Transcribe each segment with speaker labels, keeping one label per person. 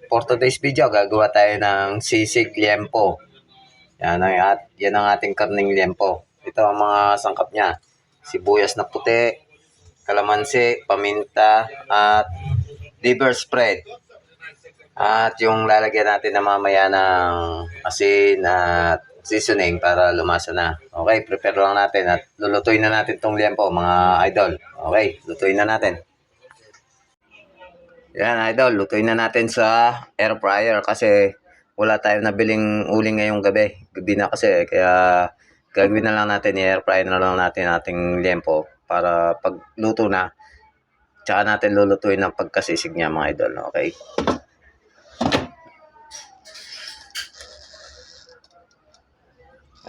Speaker 1: For today's video, gagawa tayo ng sisig liempo. Yan ang ating karning liempo. Ito ang mga sangkap niya. Sibuyas na puti, kalamansi, paminta, at liver spread. At yung lalagyan natin na mamaya ng asin at seasoning para lumasa na. Okay, prepare lang natin at lulutuin na natin tong liempo mga idol. Okay, lutuin na natin. Yan idol, lutuin na natin sa air fryer kasi wala tayong nabiling uling ngayong gabi. Gabi na kasi kaya gagawin na lang natin, i-air fryer na lang natin ating liempo para pag luto na, tsaka natin lulutuin ng pagkasisig niya mga idol. Okay.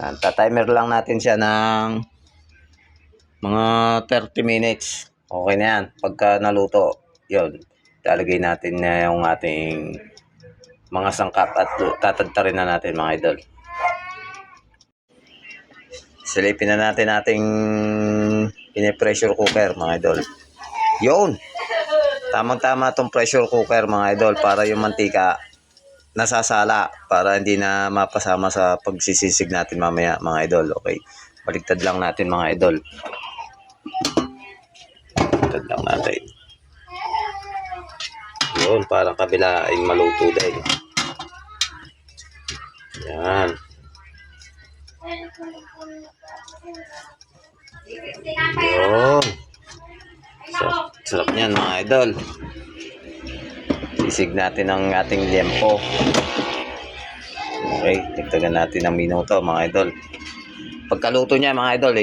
Speaker 1: Yan, tatimer lang natin siya ng mga 30 minutes. Okay na yan. Pagka naluto, yun. Lalagay natin na yung ating mga sangkap at tatadtarin na natin mga idol. Silipin na natin ating pinipressure cooker mga idol. Yun! Tamang-tama itong pressure cooker mga idol para yung mantika nasasala para hindi na mapasama sa pagsisisig natin mamaya mga idol. Okay. Baligtad lang natin mga idol. Baligtad lang natin. Yun, parang kabila ay maluto din. Yan. Yun. Sarap niyan mga idol. Sisig natin ang ating liempo. Okay, tigtagan natin ng minuto mga idol. Pagkaluto niya mga idol,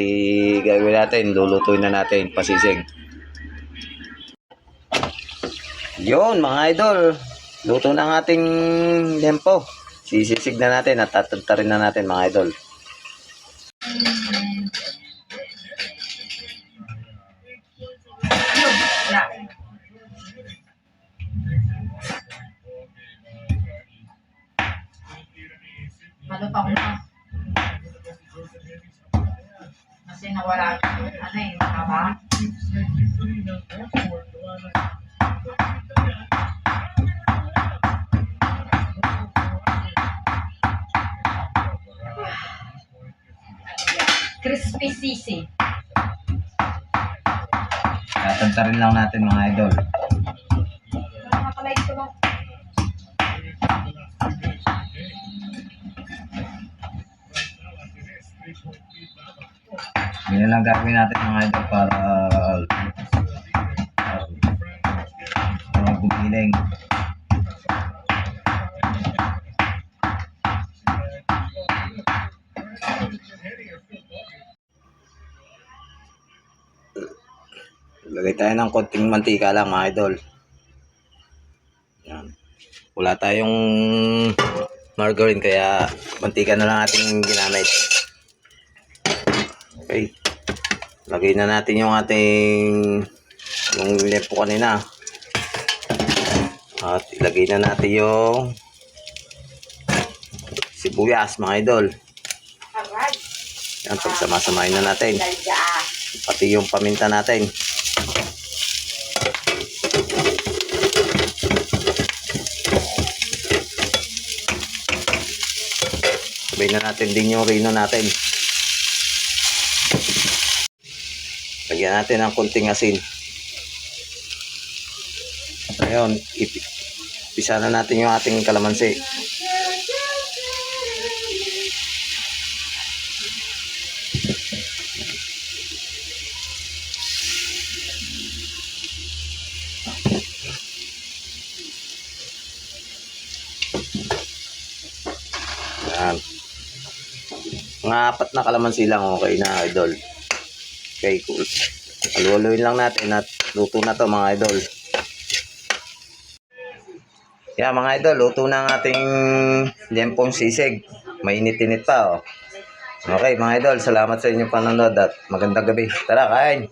Speaker 1: gagawin natin, lulutuin na natin pasisig. Yun mga idol, luto na ang ating liempo. Sisisig na natin at tatadtarin na natin mga idol.
Speaker 2: Ano pa ko na? Kasi nawala mahaba. Crispy sisig.
Speaker 1: Tatadtarin lang natin mga idol.
Speaker 2: Nakakalike ko lang.
Speaker 1: Yan lang gagawin natin mga idol para gumiling. Lagay tayo ng konting mantika lang mga idol. Yan. Wala tayong margarine kaya mantika na lang ating ginamit. Okay. Lagay na natin yung ating liempo kanina. At ilagay na natin yung sibuyas mga idol. Yan, pagsama-samahin na natin. Pati yung paminta natin. Sabay na natin din yung rino natin. Lagyan natin ng konting asin. Ngayon, ipisa na natin yung ating kalamansi. Yan. Mga 4 na kalamansi lang, okay na idol. Okay, cool. Haluhaluin lang natin at luto na to mga idol. Yan mga idol, luto na ang ating liempong sisig. Mainit-init pa oh. Okay mga idol, salamat sa inyong panonood at magandang gabi. Tara, kain!